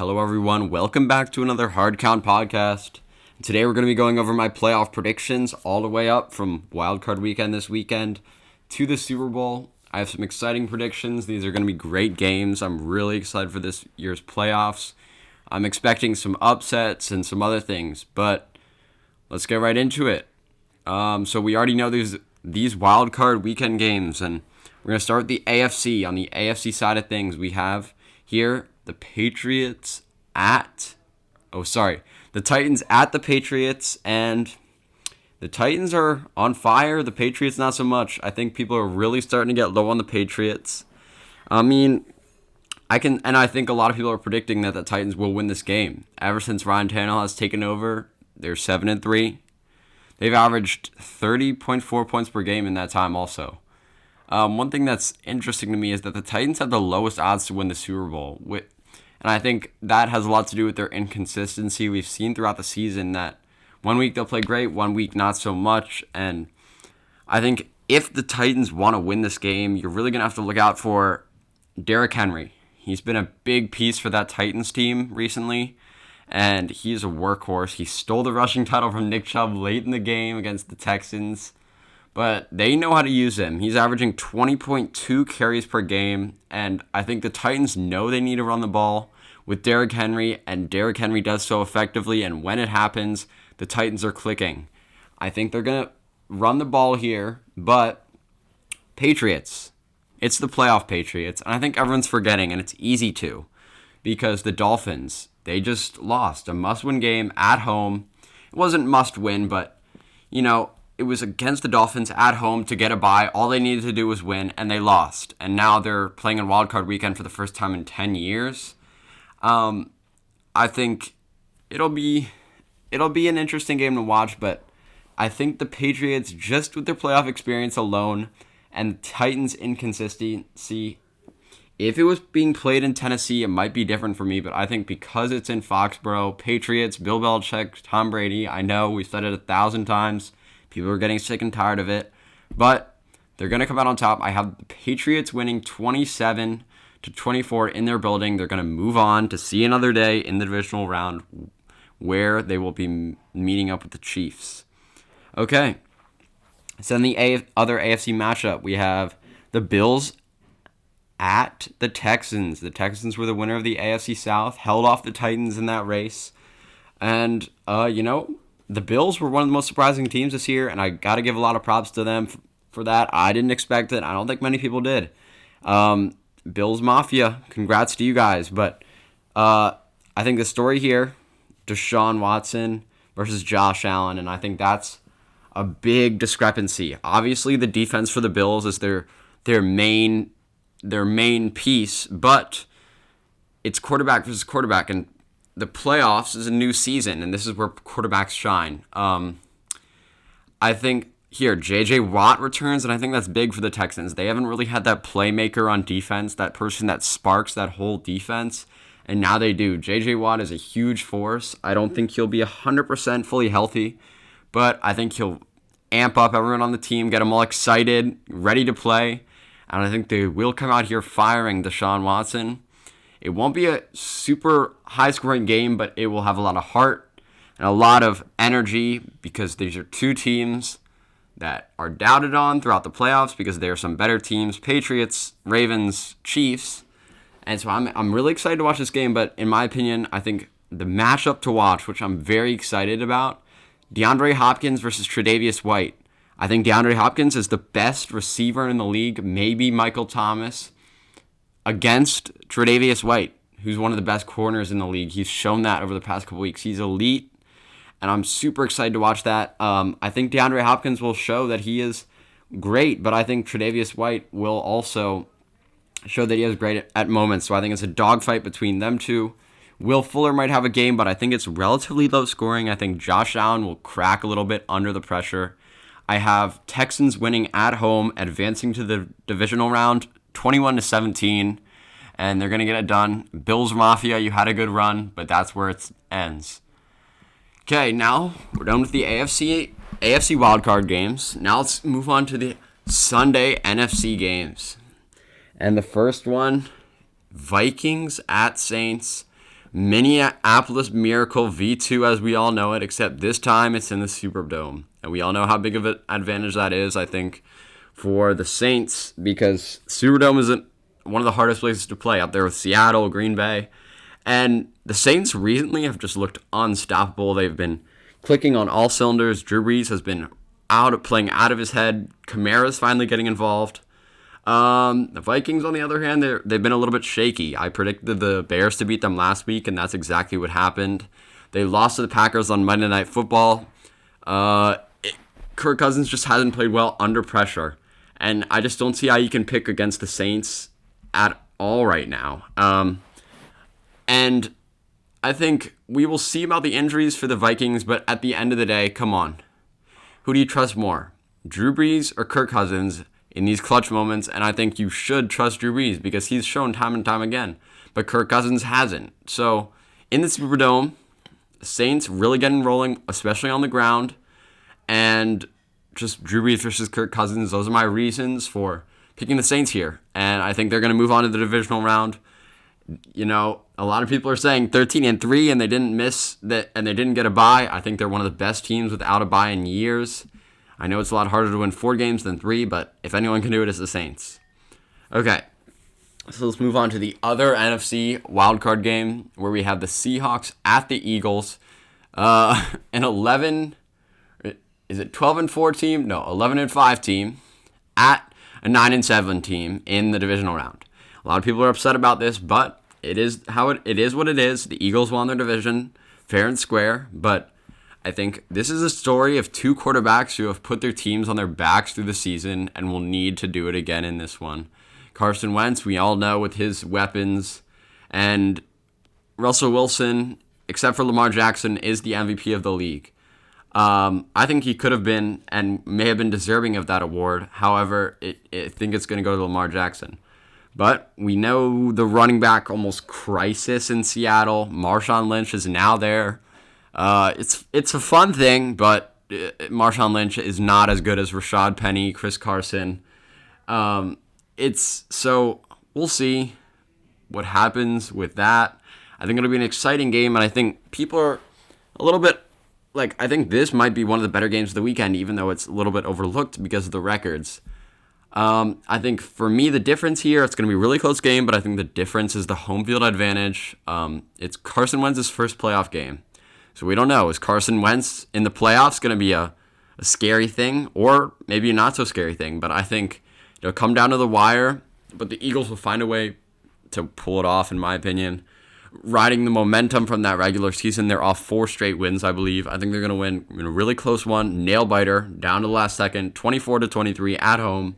Hello, everyone. Welcome back to another Hard Count podcast. Today, we're going to be going over my playoff predictions all the way up from wildcard weekend this weekend to the Super Bowl. I have some exciting predictions. These are going to be great games. I'm really excited for this year's playoffs. I'm expecting some upsets and some other things, but let's get right into it. So we already know these wildcard weekend games, and we're going to start with the AFC. On the AFC side of things, we have here the Titans at the Patriots, and the Titans are on fire. The Patriots not so much. I think people are really starting to get low on the Patriots. I think a lot of people are predicting that the Titans will win this game. Ever since Ryan Tannehill has taken over, they're 7-3. They've averaged 30.4 points per game in that time also. One thing that's interesting to me is that the Titans have the lowest odds to win the Super Bowl. And I think that has a lot to do with their inconsistency. We've seen throughout the season that one week they'll play great, one week not so much. And I think if the Titans want to win this game, you're really going to have to look out for Derrick Henry. He's been a big piece for that Titans team recently, and he's a workhorse. He stole the rushing title from Nick Chubb late in the game against the Texans, but they know how to use him. He's averaging 20.2 carries per game, and I think the Titans know they need to run the ball with Derrick Henry, and Derrick Henry does so effectively, and when it happens, the Titans are clicking. I think they're going to run the ball here, but Patriots, it's the playoff Patriots, and I think everyone's forgetting, and it's easy to, because the Dolphins, they just lost a must-win game at home. It wasn't must-win, but, it was against the Dolphins at home to get a bye. All they needed to do was win, and they lost. And now they're playing in wildcard weekend for the first time in 10 years. I think it'll be an interesting game to watch, but I think the Patriots, just with their playoff experience alone and Titans' inconsistency, if it was being played in Tennessee, it might be different for me, but I think because it's in Foxborough, Patriots, Bill Belichick, Tom Brady, I know we've said it 1,000 times. People are getting sick and tired of it, but they're going to come out on top. I have the Patriots winning 27-24 in their building. They're going to move on to see another day in the divisional round where they will be meeting up with the Chiefs. Okay, so in the other AFC matchup, we have the Bills at the Texans. The Texans were the winner of the AFC South, held off the Titans in that race. And, the Bills were one of the most surprising teams this year, and I got to give a lot of props to them for that. I didn't expect it. I don't think many people did. Bills Mafia, congrats to you guys. But I think the story here, Deshaun Watson versus Josh Allen, and I think that's a big discrepancy. Obviously, the defense for the Bills is their main piece, but it's quarterback versus quarterback, and the playoffs is a new season, and this is where quarterbacks shine. I think here, J.J. Watt returns, and I think that's big for the Texans. They haven't really had that playmaker on defense, that person that sparks that whole defense, and now they do. J.J. Watt is a huge force. I don't think he'll be 100% fully healthy, but I think he'll amp up everyone on the team, get them all excited, ready to play, and I think they will come out here firing Deshaun Watson. It won't be a super high-scoring game, but it will have a lot of heart and a lot of energy because these are two teams that are doubted on throughout the playoffs because there are some better teams, Patriots, Ravens, Chiefs. And so I'm really excited to watch this game, but in my opinion, I think the matchup to watch, which I'm very excited about, DeAndre Hopkins versus Tre'Davious White. I think DeAndre Hopkins is the best receiver in the league, maybe Michael Thomas, against Tre'Davious White, who's one of the best corners in the league. He's shown that over the past couple weeks. He's elite, and I'm super excited to watch that. I think DeAndre Hopkins will show that he is great, but I think Tre'Davious White will also show that he is great at moments. So I think it's a dogfight between them two. Will Fuller might have a game, but I think it's relatively low scoring. I think Josh Allen will crack a little bit under the pressure. I have Texans winning at home, advancing to the divisional round, 21-17, and they're going to get it done. Bills Mafia, you had a good run, but that's where it ends. Okay, now we're done with the AFC wildcard games. Now let's move on to the Sunday NFC games. And the first one, Vikings at Saints. Minneapolis Miracle V2 as we all know it, except this time it's in the Superdome. And we all know how big of an advantage that is, I think, for the Saints, because Superdome is one of the hardest places to play, up there with Seattle, Green Bay. And the Saints recently have just looked unstoppable. They've been clicking on all cylinders. Drew Brees has been playing out of his head. Kamara's finally getting involved. The Vikings, on the other hand, they've been a little bit shaky. I predicted the Bears to beat them last week, and that's exactly what happened. They lost to the Packers on Monday Night Football. Kirk Cousins just hasn't played well under pressure, and I just don't see how you can pick against the Saints at all right now. And I think we will see about the injuries for the Vikings, but at the end of the day, come on. Who do you trust more, Drew Brees or Kirk Cousins in these clutch moments? And I think you should trust Drew Brees because he's shown time and time again, but Kirk Cousins hasn't. So in the Superdome, the Saints really getting rolling, especially on the ground, and just Drew Brees versus Kirk Cousins. Those are my reasons for picking the Saints here, and I think they're going to move on to the divisional round. You know, a lot of people are saying 13-3 and they didn't miss that and they didn't get a bye. I think they're one of the best teams without a bye in years. I know it's a lot harder to win 4 games than 3, but if anyone can do it, it's the Saints. Okay, so let's move on to the other NFC wildcard game where we have the Seahawks at the Eagles. An 12-4 team? No, 11-5 team at a 9-7 team in the divisional round. A lot of people are upset about this, but it is what it is. The Eagles won their division fair and square, but I think this is a story of 2 quarterbacks who have put their teams on their backs through the season and will need to do it again in this one. Carson Wentz, we all know with his weapons, and Russell Wilson, except for Lamar Jackson, is the MVP of the league. I think he could have been and may have been deserving of that award. However, I think it's going to go to Lamar Jackson. But we know the running back almost crisis in Seattle. Marshawn Lynch is now there. It's a fun thing, but Marshawn Lynch is not as good as Rashad Penny, Chris Carson. So we'll see what happens with that. I think it'll be an exciting game, and I think people are a little bit I think this might be one of the better games of the weekend, even though it's a little bit overlooked because of the records. I think for me, the difference here, it's going to be a really close game, but I think the difference is the home field advantage. It's Carson Wentz's first playoff game. So we don't know. Is Carson Wentz in the playoffs going to be a scary thing or maybe a not so scary thing? But I think it'll come down to the wire, but the Eagles will find a way to pull it off, in my opinion. Riding the momentum from that regular season, they're off 4 straight wins, I believe. I think they're going to win in a really close one, nail-biter, down to the last second, 24-23 at home,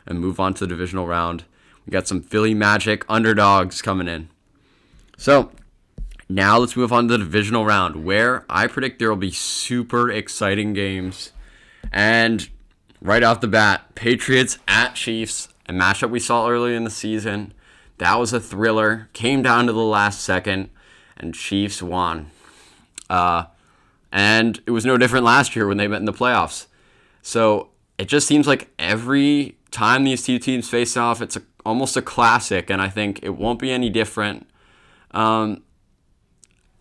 and move on to the divisional round. We got some Philly Magic underdogs coming in. So now let's move on to the divisional round, where I predict there will be super exciting games. And right off the bat, Patriots at Chiefs, a matchup we saw earlier in the season. That was a thriller. Came down to the last second, and Chiefs won. And it was no different last year when they met in the playoffs. So it just seems like every time these 2 teams face off, it's almost a classic, and I think it won't be any different. And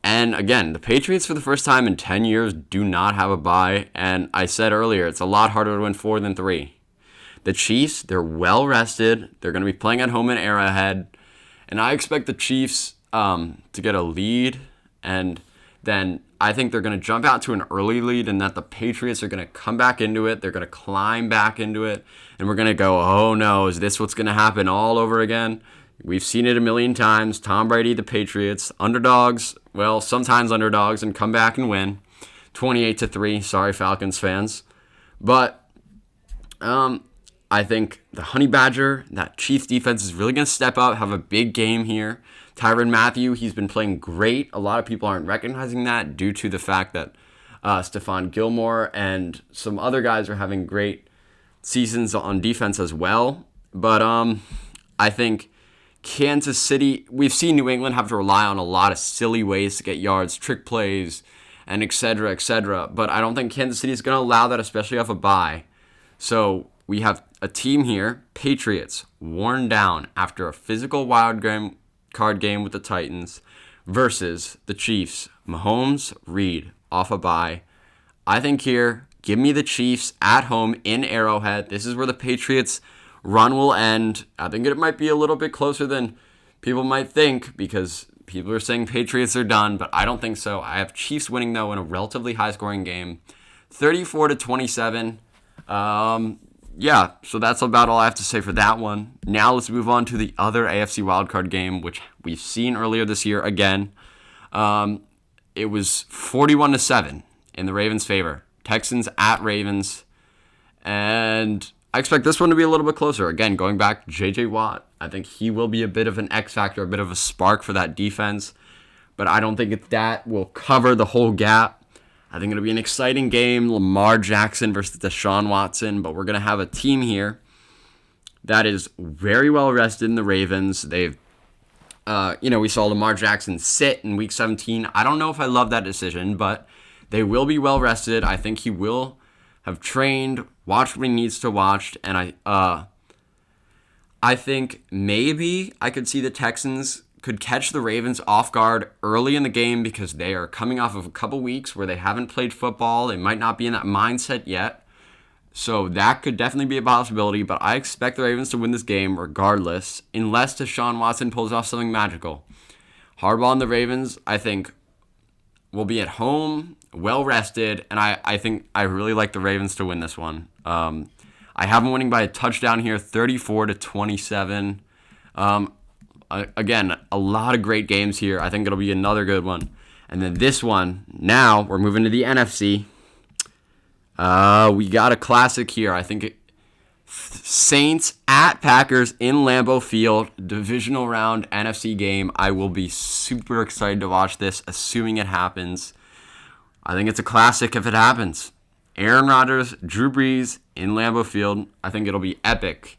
again, the Patriots, for the first time in 10 years, do not have a bye. And I said earlier, it's a lot harder to win 4 than 3. The Chiefs, they're well rested. They're going to be playing at home in Arrowhead. And I expect the Chiefs to get a lead. And then I think they're going to jump out to an early lead and that the Patriots are going to come back into it. They're going to climb back into it. And we're going to go, oh no, is this what's going to happen all over again? We've seen it a million times. Tom Brady, the Patriots, underdogs. Well, sometimes underdogs and come back and win. 28-3. Sorry, Falcons fans. But I think the Honey Badger, that Chiefs defense is really going to step up, have a big game here. Tyrann Mathieu, he's been playing great. A lot of people aren't recognizing that due to the fact that Stephon Gilmore and some other guys are having great seasons on defense as well. But I think Kansas City, we've seen New England have to rely on a lot of silly ways to get yards, trick plays, and et cetera, et cetera. But I don't think Kansas City is going to allow that, especially off a bye. So we have a team here, Patriots, worn down after a physical wild card game with the Titans, versus the Chiefs. Mahomes, Reed, off a bye. I think here, give me the Chiefs at home in Arrowhead. This is where the Patriots' run will end. I think it might be a little bit closer than people might think because people are saying Patriots are done, but I don't think so. I have Chiefs winning, though, in a relatively high-scoring game. 34-27. Yeah, so that's about all I have to say for that one. Now let's move on to the other AFC wildcard game, which we've seen earlier this year again. It was 41-7 in the Ravens' favor. Texans at Ravens. And I expect this one to be a little bit closer. Again, going back, J.J. Watt. I think he will be a bit of an X factor, a bit of a spark for that defense. But I don't think that will cover the whole gap. I think it'll be an exciting game. Lamar Jackson versus Deshaun Watson. But we're going to have a team here that is very well rested in the Ravens. They've, we saw Lamar Jackson sit in Week 17. I don't know if I love that decision, but they will be well rested. I think he will have trained, watched what he needs to watch, and I think maybe I could see the Texans could catch the Ravens off guard early in the game because they are coming off of a couple weeks where they haven't played football. They might not be in that mindset yet. So that could definitely be a possibility, but I expect the Ravens to win this game regardless, unless Deshaun Watson pulls off something magical. Harbaugh and the Ravens, I think, will be at home, well rested, and I think I really like the Ravens to win this one. I have them winning by a touchdown here, 34-27. Again, a lot of great games here. I think it'll be another good one. And then this one, now we're moving to the NFC. We got a classic here. I think Saints at Packers in Lambeau Field, divisional round NFC game. I will be super excited to watch this, assuming it happens. I think it's a classic if it happens. Aaron Rodgers, Drew Brees in Lambeau Field. I think it'll be epic.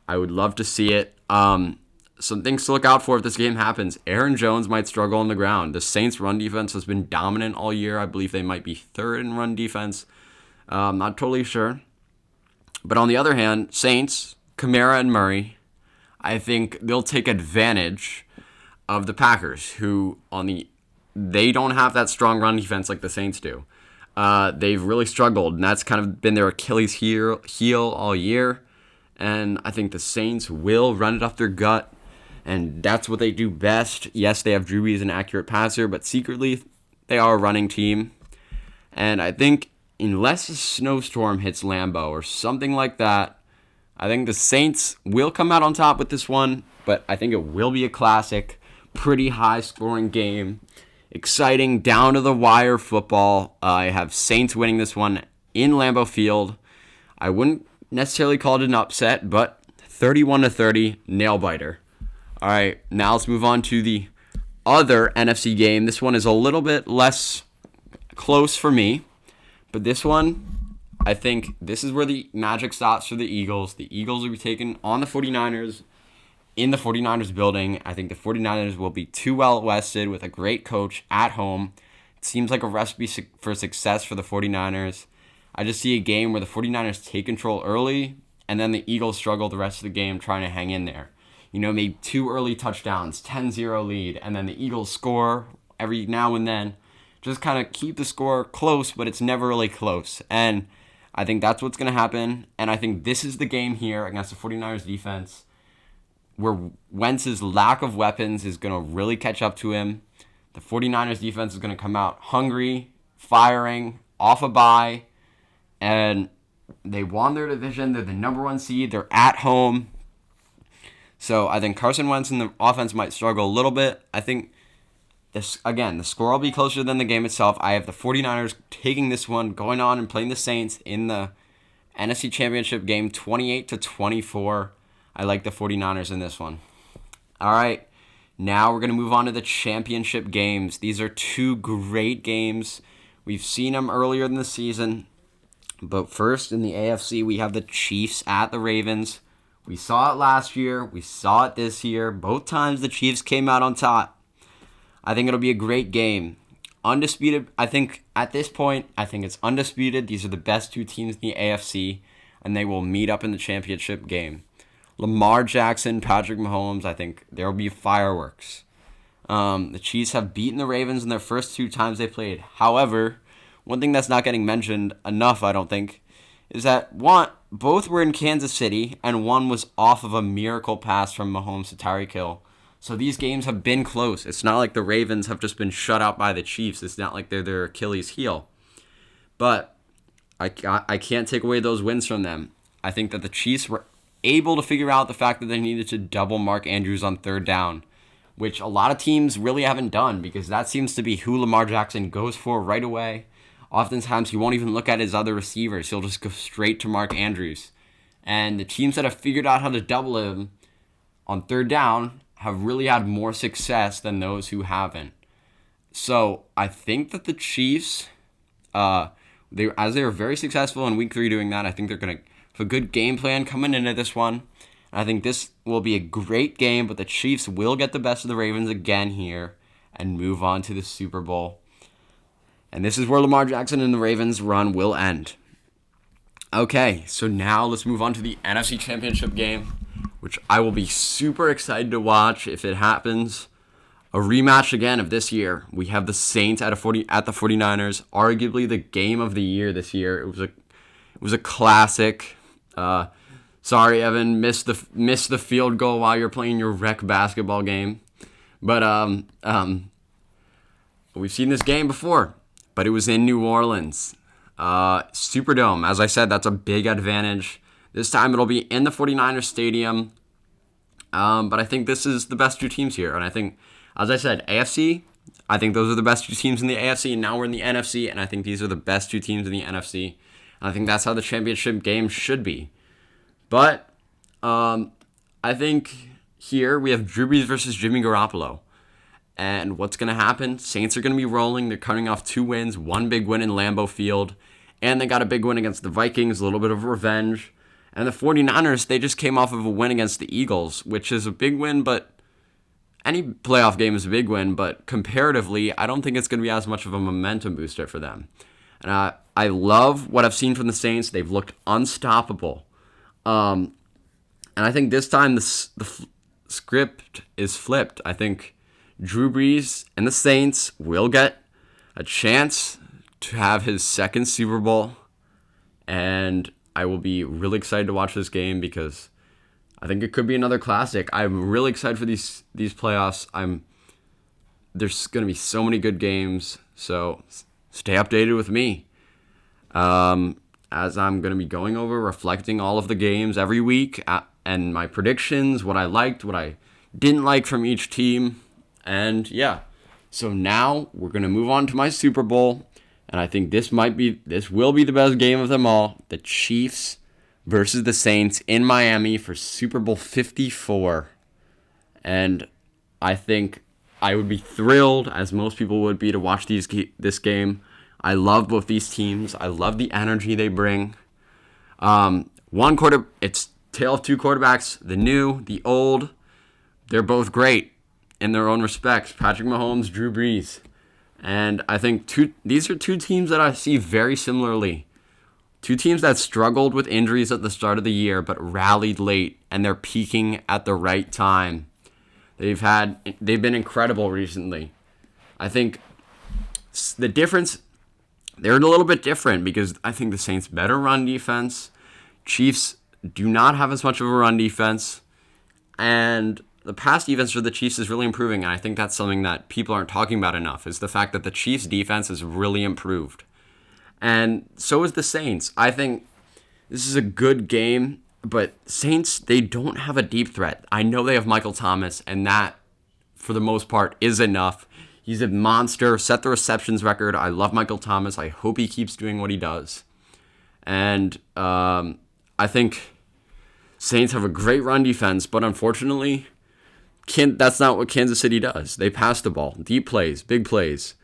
I would love to see it. Some things to look out for if this game happens. Aaron Jones might struggle on the ground. The Saints' run defense has been dominant all year. I believe they might be third in run defense. I'm not totally sure. But on the other hand, Saints, Kamara and Murray, I think they'll take advantage of the Packers, who they don't have that strong run defense like the Saints do. They've really struggled, and that's kind of been their Achilles heel all year. And I think the Saints will run it up their gut, and that's what they do best. Yes, they have Drew Brees, an accurate passer, but secretly they are a running team. And I think unless a snowstorm hits Lambeau or something like that, I think the Saints will come out on top with this one, but I think it will be a classic, pretty high-scoring game, exciting, down-to-the-wire football. I have Saints winning this one in Lambeau Field. I wouldn't necessarily call it an upset, but 31-30, nail-biter. All right, now let's move on to the other NFC game. This one is a little bit less close for me, but this one, I think this is where the magic stops for the Eagles. The Eagles will be taking on the 49ers in the 49ers building. I think the 49ers will be too well rested with a great coach at home. It seems like a recipe for success for the 49ers. I just see a game where the 49ers take control early, and then the Eagles struggle the rest of the game trying to hang in there. Maybe 2 early touchdowns, 10-0 lead, and then the Eagles score every now and then. Just kind of keep the score close, but it's never really close. And I think that's what's going to happen. And I think this is the game here against the 49ers defense where Wentz's lack of weapons is going to really catch up to him. The 49ers defense is going to come out hungry, firing, off a bye. And they won their division. They're the number 1 seed. They're at home. So I think Carson Wentz and the offense might struggle a little bit. I think, the score will be closer than the game itself. I have the 49ers taking this one, going on and playing the Saints in the NFC Championship game 28-24. I like the 49ers in this one. All right, now we're going to move on to the championship games. These are 2 great games. We've seen them earlier in the season. But first, in the AFC, we have the Chiefs at the Ravens. We saw it last year. We saw it this year. Both times the Chiefs came out on top. I think it'll be a great game. Undisputed, I think at this point, I think it's undisputed. These are the best 2 teams in the AFC, and they will meet up in the championship game. Lamar Jackson, Patrick Mahomes, I think there will be fireworks. The Chiefs have beaten the Ravens in their first 2 times they played. However, one thing that's not getting mentioned enough, I don't think, is that both were in Kansas City, and one was off of a miracle pass from Mahomes to Tyreek Hill. So these games have been close. It's not like the Ravens have just been shut out by the Chiefs. It's not like they're their Achilles heel. But I can't take away those wins from them. I think that the Chiefs were able to figure out the fact that they needed to double Mark Andrews on 3rd down, which a lot of teams really haven't done because that seems to be who Lamar Jackson goes for right away. Oftentimes, he won't even look at his other receivers. He'll just go straight to Mark Andrews. And the teams that have figured out how to double him on 3rd down have really had more success than those who haven't. So I think that the Chiefs, they were very successful in Week 3 doing that. I think they're going to have a good game plan coming into this one. And I think this will be a great game, but the Chiefs will get the best of the Ravens again here and move on to the Super Bowl. And this is where Lamar Jackson and the Ravens' run will end. Okay, so now let's move on to the NFC Championship game, which I will be super excited to watch if it happens. A rematch again of this year. We have the Saints at the 49ers, arguably the game of the year this year. It was a classic. Sorry, Evan, missed the field goal while you're playing your rec basketball game. But we've seen this game before. But it was in New Orleans. Superdome, as I said, that's a big advantage. This time it'll be in the 49ers stadium. But I think this is the best 2 teams here. And I think, as I said, AFC, I think those are the best 2 teams in the AFC. And now we're in the NFC, and I think these are the best 2 teams in the NFC. And I think that's how the championship game should be. But I think here we have Drew Brees versus Jimmy Garoppolo. And what's going to happen? Saints are going to be rolling. They're cutting off 2 wins, 1 big win in Lambeau Field. And they got a big win against the Vikings, a little bit of revenge. And the 49ers, they just came off of a win against the Eagles, which is a big win, but any playoff game is a big win. But comparatively, I don't think it's going to be as much of a momentum booster for them. And I love what I've seen from the Saints. They've looked unstoppable. And I think this time the script is flipped. I think Drew Brees and the Saints will get a chance to have his 2nd Super Bowl, and I will be really excited to watch this game because I think it could be another classic. I'm really excited for these playoffs. There's going to be so many good games, so stay updated with me as I'm going to be going over, reflecting all of the games every week and my predictions, what I liked, what I didn't like from each team. And yeah, so now we're going to move on to my Super Bowl. And I think this will be the best game of them all. The Chiefs versus the Saints in Miami for Super Bowl 54. And I think I would be thrilled, as most people would be, to watch this game. I love both these teams. I love the energy they bring. It's tale of 2 quarterbacks, the new, the old. They're both great in their own respects. Patrick Mahomes, Drew Brees. And I think these are 2 teams that I see very similarly. 2 teams that struggled with injuries at the start of the year but rallied late, and they're peaking at the right time. They've been incredible recently. I think the difference, they're a little bit different because I think the Saints better run defense. Chiefs do not have as much of a run defense. And the pass defense for the Chiefs is really improving, and I think that's something that people aren't talking about enough, is the fact that the Chiefs' defense has really improved. And so is the Saints. I think this is a good game, but Saints, they don't have a deep threat. I know they have Michael Thomas, and that, for the most part, is enough. He's a monster, set the receptions record. I love Michael Thomas. I hope he keeps doing what he does. And I think Saints have a great run defense, but unfortunately, that's not what Kansas City does. They pass the ball, deep plays, big plays.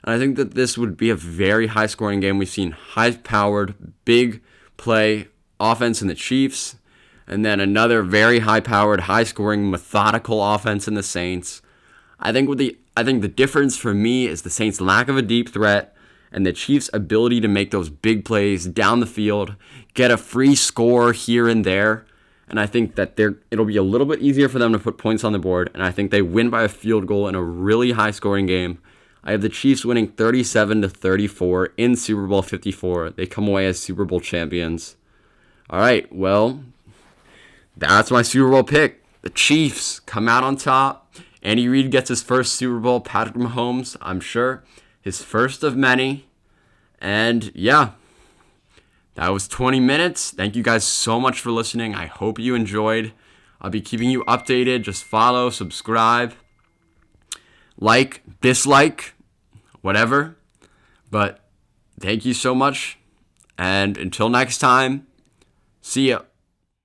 And I think that this would be a very high-scoring game. We've seen high-powered, big play offense in the Chiefs, and then another very high-powered, high-scoring, methodical offense in the Saints. I think the difference for me is the Saints' lack of a deep threat and the Chiefs' ability to make those big plays down the field, get a free score here and there. and I think that it'll be a little bit easier for them to put points on the board, and I think they win by a field goal in a really high-scoring game. I have the Chiefs winning 37-34 in Super Bowl 54. They come away as Super Bowl champions. All right, well, that's my Super Bowl pick. The Chiefs come out on top. Andy Reid gets his first Super Bowl. Patrick Mahomes, I'm sure, his first of many. And yeah, that was 20 minutes. Thank you guys so much for listening. I hope you enjoyed. I'll be keeping you updated. Just follow, subscribe, like, dislike, whatever. But thank you so much. And until next time, see ya.